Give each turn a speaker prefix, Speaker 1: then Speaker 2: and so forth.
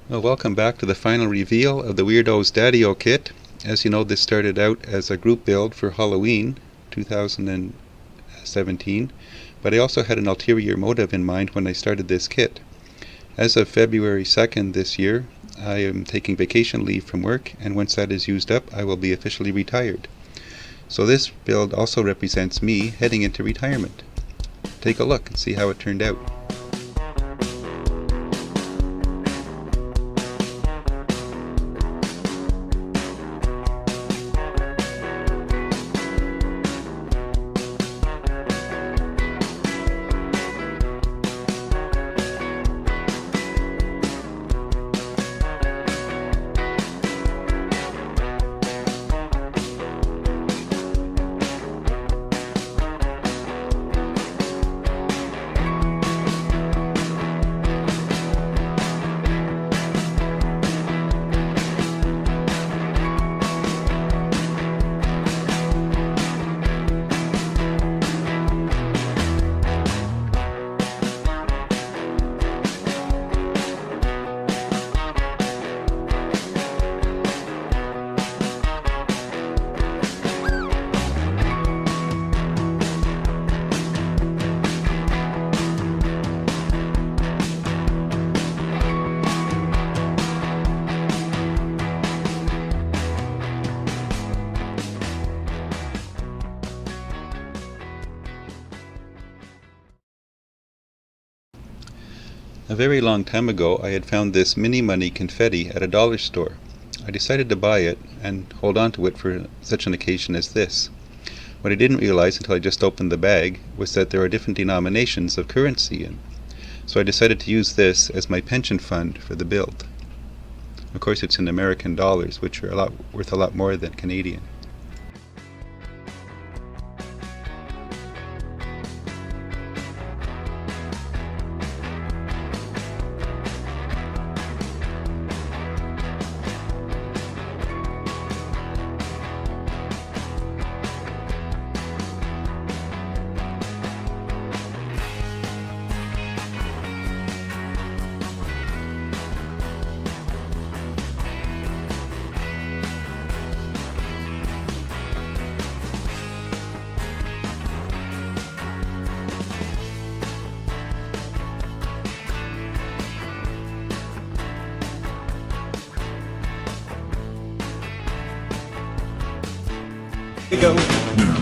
Speaker 1: Well, welcome back to the final reveal of the Weirdo's Daddy-O kit. As you know, this started out as a group build for Halloween 2017, but I also had an ulterior motive in mind when I started this kit. As of February 2nd this year, I am taking vacation leave from work, and once that is used up, I will be officially retired. So this build also represents me heading into retirement. Take a look and see how it turned out. A very long time ago, I had found this mini money confetti at a dollar store. I decided to buy it and hold on to it for such an occasion as this. What I didn't realize until I just opened the bag was that there are different denominations of currency in. So I decided to use this as my pension fund for the build. Of course, it's in American dollars, which are worth a lot more than Canadian.
Speaker 2: Go.